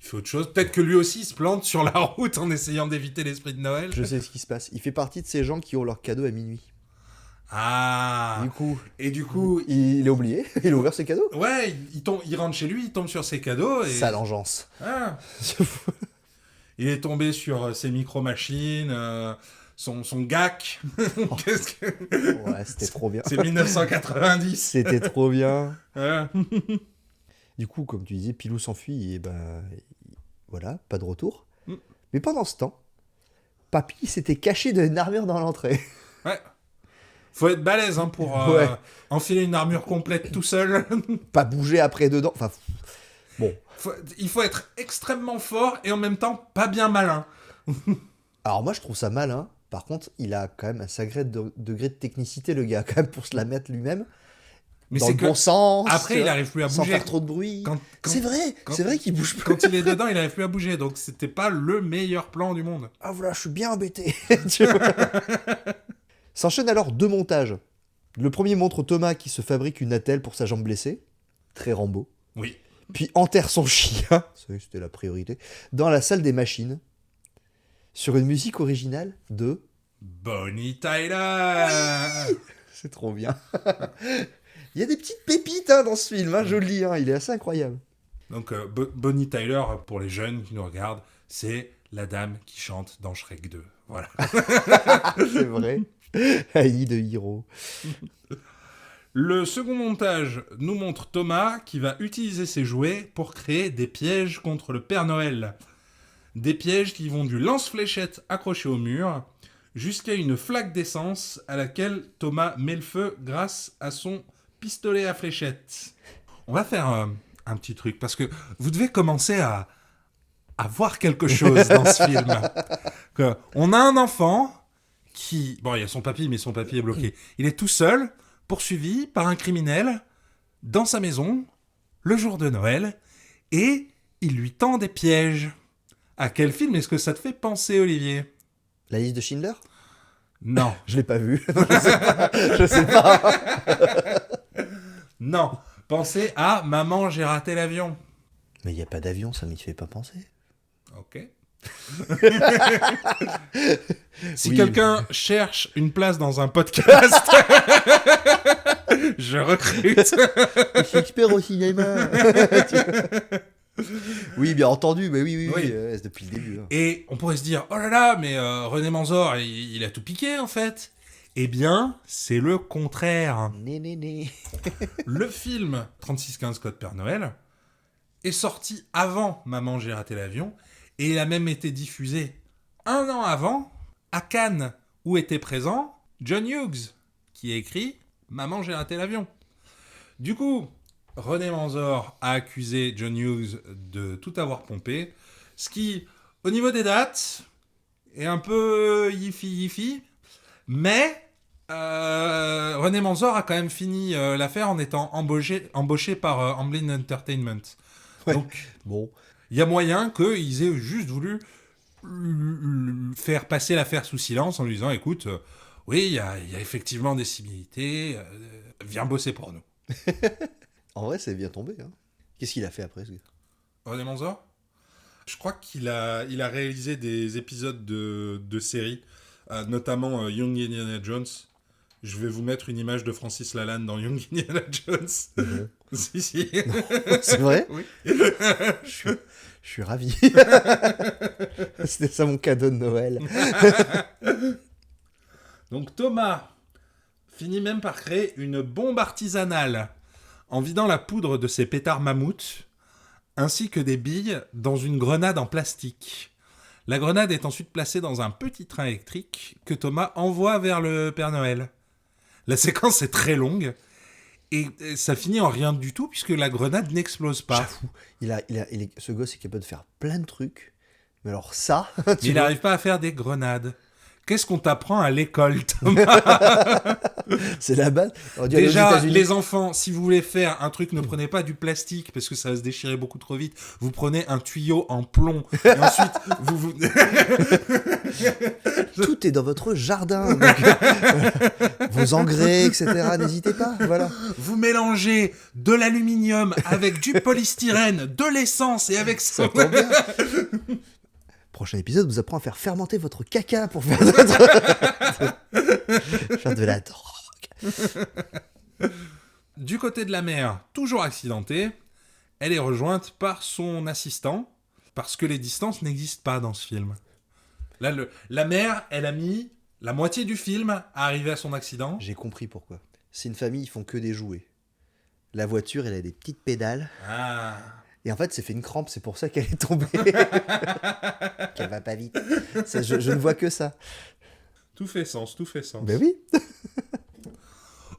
il fait autre chose. Peut-être que lui aussi se plante sur la route en essayant d'éviter l'esprit de Noël. Je sais ce qui se passe. Il fait partie de ces gens qui ont leur cadeau à minuit. Ah. Du coup, il a oublié. Il a ouvert ses cadeaux. Ouais, il rentre chez lui, il tombe sur ses cadeaux. Et... Sale engeance. Ah. Il est tombé sur ses micro-machines, son GAC. Qu'est-ce que... Ouais, c'était trop bien. C'est 1990. C'était trop bien. Ouais. Du coup, comme tu disais, Pilou s'enfuit et voilà, pas de retour. Mm. Mais pendant ce temps, Papy s'était caché d'une armure dans l'entrée. Ouais. Faut être balèze pour Ouais. enfiler une armure complète tout seul. Pas bouger après dedans. Enfin, bon. Il faut être extrêmement fort et en même temps pas bien malin. Alors moi, je trouve ça malin. Par contre, il a quand même un sacré degré de technicité, le gars, quand même, pour se la mettre lui-même. Mais dans c'est le que bon sens. après, il arrive plus à sans bouger. faire trop de bruit. Quand- c'est vrai qu'il bouge plus. Quand il est dedans, il arrive plus à bouger. Donc c'était pas le meilleur plan du monde. Ah voilà, je suis bien embêté. Tu vois. S'enchaînent alors 2 montages. Le premier montre Thomas qui se fabrique une attelle pour sa jambe blessée. Très Rambo. Oui. Puis enterre son chien, c'était la priorité, dans la salle des machines, sur une musique originale de... Bonnie Tyler. C'est trop bien. Il y a des petites pépites dans ce film, je le dis, il est assez incroyable. Donc Bonnie Tyler, pour les jeunes qui nous regardent, c'est la dame qui chante dans Shrek 2. Voilà. C'est vrai. Haï de Hiro. Le second montage nous montre Thomas qui va utiliser ses jouets pour créer des pièges contre le Père Noël. Des pièges qui vont du lance-fléchette accroché au mur jusqu'à une flaque d'essence à laquelle Thomas met le feu grâce à son pistolet à fléchette. On va faire un petit truc parce que vous devez commencer à voir quelque chose dans ce film. On a un enfant qui... Bon, il y a son papy, mais son papy est bloqué. Il est tout seul, poursuivi par un criminel dans sa maison, le jour de Noël, et il lui tend des pièges. À quel film est-ce que ça te fait penser, Olivier ? La liste de Schindler ? Non. Je l'ai pas vu. Je sais pas. Non. Pensez à Maman, j'ai raté l'avion. Mais il n'y a pas d'avion, ça m'y fait pas penser. Ok. Si Oui. quelqu'un cherche une place dans un podcast, je recrute. Je suis expert au cinéma. Oui, bien entendu, mais oui, Oui. c'est depuis le début. Et on pourrait se dire, oh là là, mais René Manzor, il a tout piqué en fait. Eh bien, c'est le contraire. Né. Le film 3615 Code Père Noël est sorti avant Maman, j'ai raté l'avion, et il a même été diffusé 1 an avant à Cannes, où était présent John Hughes, qui a écrit Maman, j'ai raté l'avion. Du coup, René Manzor a accusé John Hughes de tout avoir pompé, ce qui, au niveau des dates, est un peu yifi, mais René Manzor a quand même fini l'affaire en étant embauché par Amblin Entertainment. Ouais. Donc, Bon, il y a moyen qu'ils aient juste voulu faire passer l'affaire sous silence en lui disant, écoute, oui, il y a effectivement des similitudes, viens bosser pour nous. en vrai, c'est bien tombé. Hein. Qu'est-ce qu'il a fait après ce gars? René Manzor, je crois qu'il a réalisé des épisodes de séries, notamment Young Indiana Jones. Je vais vous mettre une image de Francis Lalanne dans Young Indiana Jones. Bon. Si. C'est vrai? Oui. Je suis ravi. C'était ça mon cadeau de Noël. Donc Thomas finit même par créer une bombe artisanale en vidant la poudre de ses pétards mammouths ainsi que des billes dans une grenade en plastique. La grenade est ensuite placée dans un petit train électrique que Thomas envoie vers le Père Noël. La séquence est très longue et ça finit en rien du tout puisque la grenade n'explose pas. J'avoue, ce gosse est capable de faire plein de trucs. Mais alors ça, Mais tu il vois, n'arrive pas à faire des grenades. Qu'est-ce qu'on t'apprend à l'école, Thomas? c'est la base. On dit, allez aux Déjà, États-Unis. les enfants, si vous voulez faire un truc, ne prenez pas du plastique parce que ça va se déchirer beaucoup trop vite. Vous prenez un tuyau en plomb et ensuite vous... Tout est dans votre jardin. Donc, vos engrais, etc. N'hésitez pas. Voilà. vous mélangez de l'aluminium avec du polystyrène, de l'essence et avec ça. Ça tombe bien. Prochain épisode vous apprend à faire fermenter votre caca pour faire faire de la drogue. Du côté de la mère, toujours accidentée, elle est rejointe par son assistant parce que les distances n'existent pas dans ce film. Là, la mère, elle a mis la moitié du film à arriver à son accident. J'ai compris pourquoi. C'est une famille, ils font que des jouets. La voiture, elle a des petites pédales. Ah. Et en fait, c'est fait une crampe, c'est pour ça qu'elle est tombée. Qu'elle va pas vite. Je ne vois que ça. Tout fait sens. Ben oui.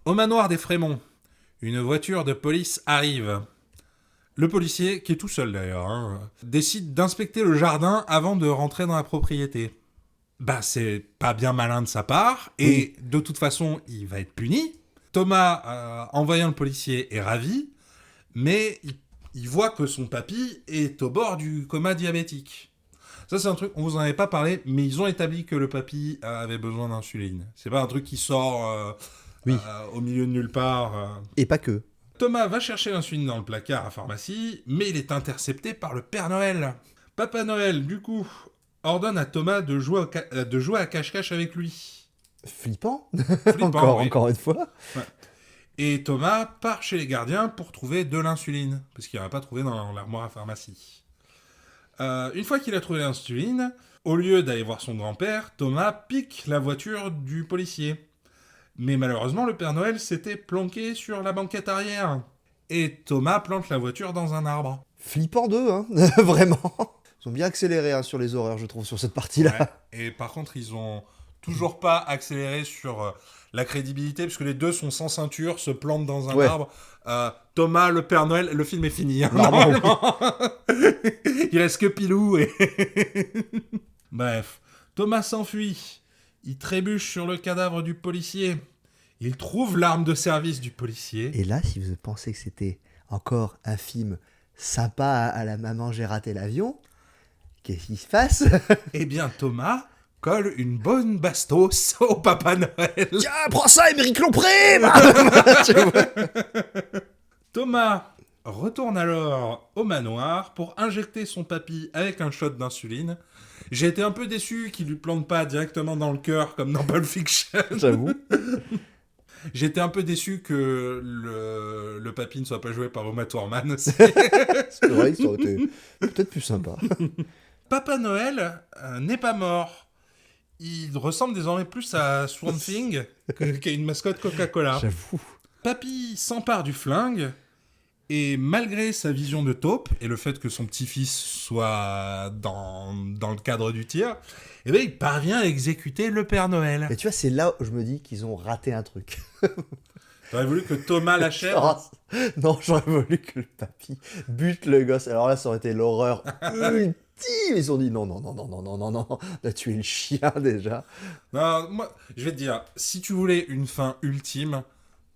Au manoir des Frémonts, une voiture de police arrive. Le policier, qui est tout seul d'ailleurs, décide d'inspecter le jardin avant de rentrer dans la propriété. Bah, c'est pas bien malin de sa part, et de toute façon, il va être puni. Thomas, en voyant le policier, est ravi, mais il voit que son papy est au bord du coma diabétique. Ça, c'est un truc, on vous en avait pas parlé, mais ils ont établi que le papy avait besoin d'insuline. C'est pas un truc qui sort au milieu de nulle part. Et pas que. Thomas va chercher l'insuline dans le placard à pharmacie, mais il est intercepté par le Père Noël. Papa Noël, du coup, ordonne à Thomas de jouer à cache-cache avec lui. Flippant. Flippant, oui. Encore une fois. Ouais. Et Thomas part chez les gardiens pour trouver de l'insuline, parce qu'il n'en a pas trouvé dans l'armoire à pharmacie. Une fois qu'il a trouvé l'insuline, au lieu d'aller voir son grand-père, Thomas pique la voiture du policier. Mais malheureusement, le Père Noël s'était planqué sur la banquette arrière. Et Thomas plante la voiture dans un arbre. Flippant d'eux, hein. Vraiment. Ils ont bien accéléré hein, sur les horreurs, je trouve, sur cette partie-là. Ouais. Et par contre, ils ont toujours pas accéléré sur la crédibilité, puisque les deux sont sans ceinture, se plantent dans un arbre. Thomas, le Père Noël, le film est fini. Hein, normalement. Il reste que Pilou. Et... Bref, Thomas s'enfuit. Il trébuche sur le cadavre du policier. Il trouve l'arme de service du policier. Et là, si vous pensez que c'était encore un film sympa à la maman, j'ai raté l'avion, qu'est-ce qui se passe? Eh bien, Thomas colle une bonne bastos au Papa Noël. Tiens, prends ça, Émeric Lompré. Thomas retourne alors au manoir pour injecter son papy avec un shot d'insuline. J'ai été un peu déçu qu'il lui plante pas directement dans le cœur comme dans Pulp Fiction. J'avoue. J'étais un peu déçu que le papy ne soit pas joué par Uma Thurman aussi. C'est vrai que ça aurait été peut-être plus sympa. Papa Noël n'est pas mort. il ressemble désormais plus à Swamp Thing qu'à une mascotte Coca-Cola. J'avoue. Papy s'empare du flingue et malgré sa vision de taupe et le fait que son petit-fils soit dans le cadre du tir, eh ben, il parvient à exécuter le Père Noël. Mais tu vois, c'est là où je me dis qu'ils ont raté un truc. T'aurais voulu que Thomas l'achève? Non, j'aurais voulu que le papy bute le gosse. Alors là, ça aurait été l'horreur ultime. Ils se sont dit non, on a tué le chien déjà. Non, moi, je vais te dire, si tu voulais une fin ultime,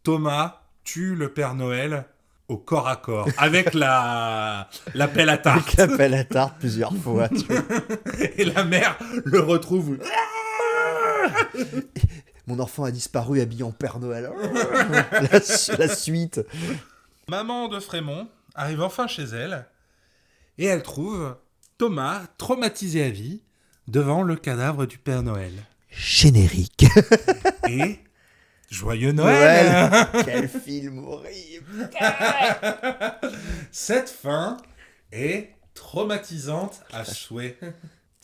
Thomas tue le Père Noël au corps à corps, avec la pelle à tarte. Avec la pelle à tarte plusieurs fois. Tu vois. Et la mère le retrouve. Mon enfant a disparu habillé en Père Noël. la suite. Maman de Frémont arrive enfin chez elle et elle trouve Thomas traumatisé à vie devant le cadavre du Père Noël. Générique. Et joyeux Noël. Quel film horrible. Cette fin est traumatisante à souhait.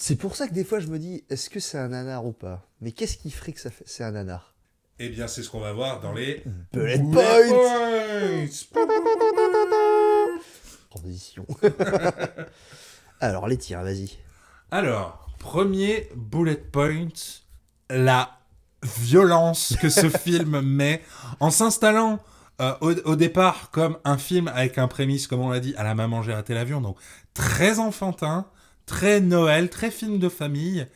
C'est pour ça que des fois je me dis, est-ce que c'est un nanar ou pas? Mais qu'est-ce qui ferait que c'est un nanar? Eh bien, c'est ce qu'on va voir dans les Bullet Points. Transition. Alors, les tirs, vas-y. Alors, premier bullet point, la violence que ce film met en s'installant au départ comme un film avec un prémisse, comme on l'a dit, à la maman j'ai raté l'avion, donc très enfantin, très Noël, très film de famille,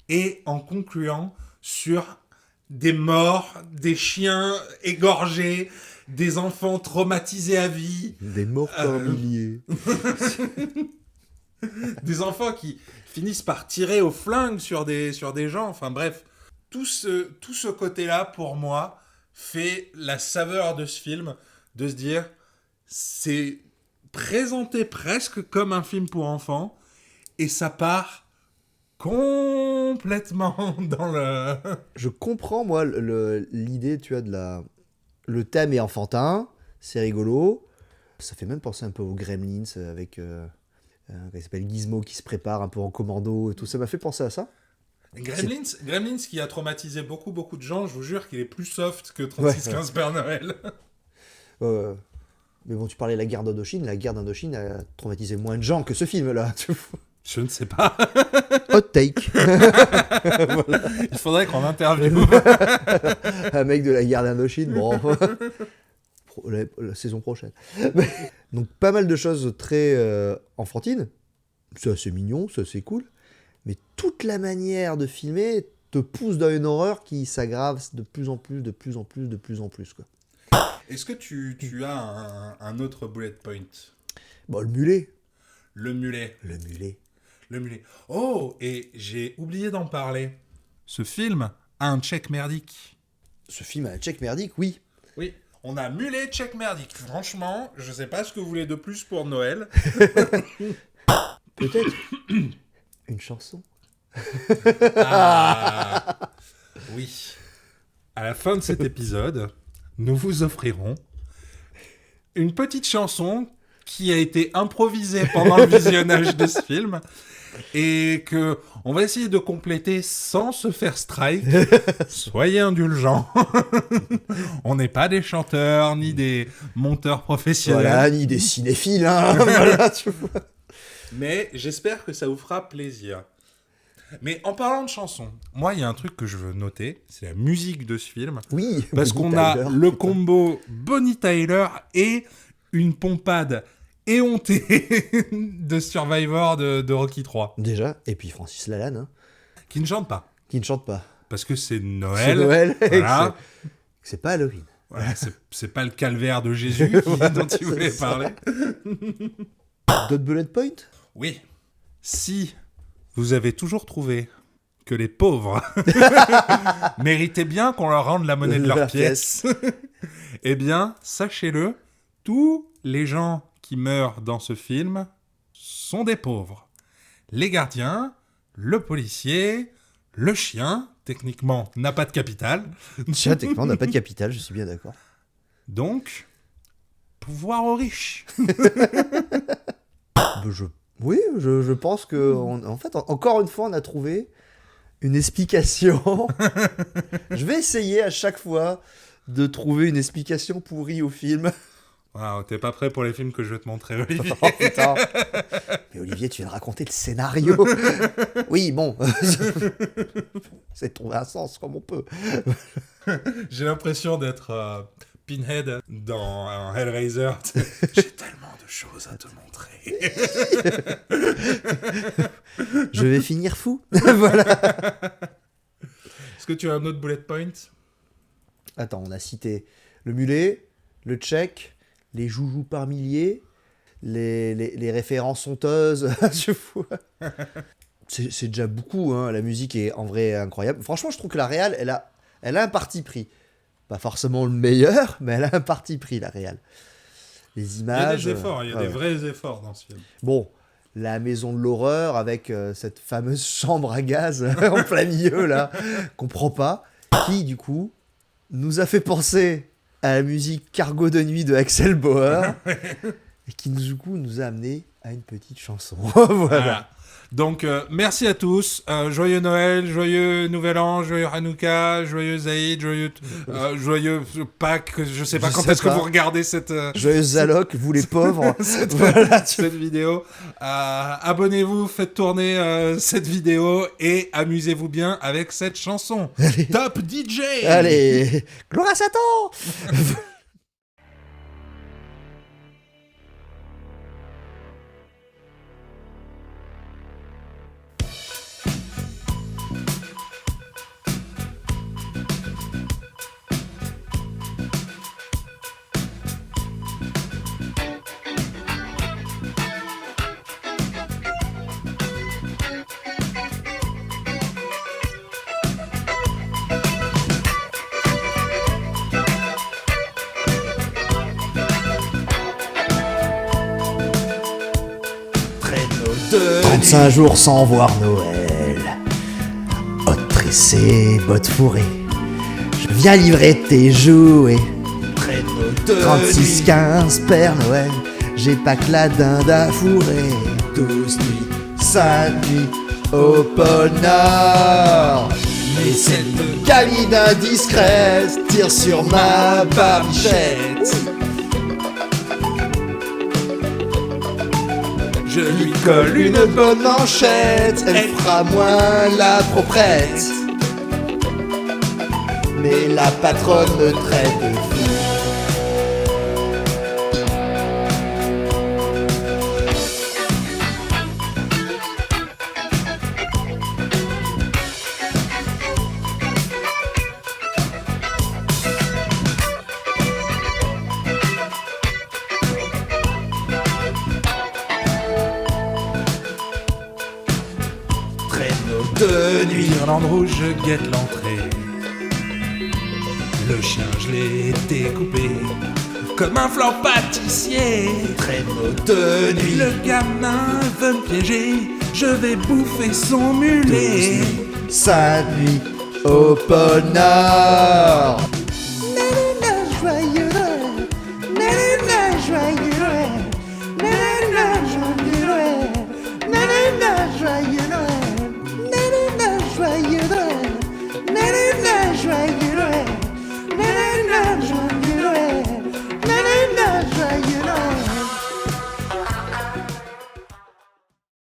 et en concluant sur des morts, des chiens égorgés, des enfants traumatisés à vie. Des morts par milliers. Des enfants qui finissent par tirer au flingue sur des gens. Enfin bref, tout ce côté-là, pour moi, fait la saveur de ce film, de se dire, c'est présenté presque comme un film pour enfants, et ça part complètement dans le... Je comprends, moi, l'idée, tu vois, le thème est enfantin, c'est rigolo. Ça fait même penser un peu aux Gremlins avec... il s'appelle Gizmo qui se prépare un peu en commando et tout. Ça m'a fait penser à ça. Gremlins qui a traumatisé beaucoup de gens, je vous jure qu'il est plus soft que 36-15 Père Noël. Mais bon, tu parlais de la guerre d'Indochine. La guerre d'Indochine a traumatisé moins de gens que ce film-là. Je ne sais pas. Hot take. Voilà. Il faudrait qu'on interviewe un mec de la guerre d'Indochine. Bon, la saison prochaine. Donc pas mal de choses très enfantines. C'est assez mignon, c'est assez cool. Mais toute la manière de filmer te pousse dans une horreur qui s'aggrave de plus en plus, quoi. Est-ce que tu as un autre bullet point? Bon, le mulet. Le mulet. Le mulet. Oh, et j'ai oublié d'en parler. Ce film a un check merdique. Ce film a un check merdique, oui. Oui. On a mulet check merdique. Franchement, je sais pas ce que vous voulez de plus pour Noël. Peut-être une chanson. Ah, oui. À la fin de cet épisode, nous vous offrirons une petite chanson qui a été improvisée pendant le visionnage de ce film et que on va essayer de compléter sans se faire strike. Soyez indulgents. On n'est pas des chanteurs ni des monteurs professionnels. Voilà, ni des cinéphiles, hein. Voilà, tu vois. Mais j'espère que ça vous fera plaisir. Mais en parlant de chansons, moi, il y a un truc que je veux noter, c'est la musique de ce film. Oui, parce Bonnie qu'on a Tyler. le combo Bonnie Tyler et une pompade éhontée de Survivor de Rocky 3. Déjà, et puis Francis Lalanne, hein, Qui ne chante pas. qui ne chante pas. Parce que c'est C'est Noël. Noël, et que Voilà. c'est pas Halloween. Voilà, c'est pas le calvaire de Jésus dont il voulait C'est ça. parler. D'autres bullet points? Oui. Si vous avez toujours trouvé que les pauvres méritaient bien qu'on leur rende la monnaie de leur pièce, eh bien, sachez-le, tous les gens qui meurent dans ce film sont des pauvres. Les gardiens, le policier, le chien, techniquement, n'a pas de capital. Tiens, techniquement, on n'a pas de capital, je suis bien d'accord. Donc, pouvoir aux riches. Oui, je pense que, en fait, encore une fois, on a trouvé une explication. Je vais essayer à chaque fois de trouver une explication pourrie au film. Wow, t'es pas prêt pour les films que je vais te montrer, Olivier. Oh putain. Mais Olivier, tu viens de raconter le scénario. Oui, bon. C'est de trouver un sens comme on peut. J'ai l'impression d'être Pinhead dans un Hellraiser. J'ai tellement de choses à te montrer. Je vais finir fou. Voilà. Est-ce que tu as un autre bullet point? Attends, on a cité le mulet, le tchèque, les joujoux par milliers, les références honteuses. C'est déjà beaucoup, hein. La musique est en vrai incroyable. Franchement, je trouve que la réal, elle a un parti pris. Pas forcément le meilleur, mais elle a un parti pris, la réal. Les images... Il y a des efforts, il y a des vrais efforts dans ce film. Bon, la maison de l'horreur avec cette fameuse chambre à gaz en plein milieu, là, qu'on comprend pas, qui, du coup, nous a fait penser à la musique Cargo de nuit de Axel Bauer, et qui, du coup, nous a amené à une petite chanson. Voilà. Donc, merci à tous. Joyeux Noël, joyeux Nouvel An, joyeux Hanouka, joyeux Aïd, joyeux Pâques. Je sais pas quand est-ce que vous regardez cette... Joyeux Zalok, vous les pauvres. cette vidéo. Abonnez-vous, faites tourner cette vidéo et amusez-vous bien avec cette chanson. Allez. Top DJ. Allez, gloire à Satan. Traîneau de 35 jours sans voir Noël. Hotte tressée, bottes fourrées. Je viens livrer tes jouets. traîneau de 36-15 Père Noël. J'ai pas que la dinde à fourrer. 12 nuits. 5 nuits au pôle Nord. Mais cette Gamine indiscrète tire sur ma barbichette. je lui Colle une bonne manchette, elle fera moins la proprette. Mais la patronne me traite de fou. traîneau de nuit. Irlande rouge, je guette l'entrée. Le chien, je l'ai découpé comme un flan pâtissier. Traîneau de nuit. Le gamin veut me piéger, je vais bouffer son mulet. 5 nuits au pôle Nord.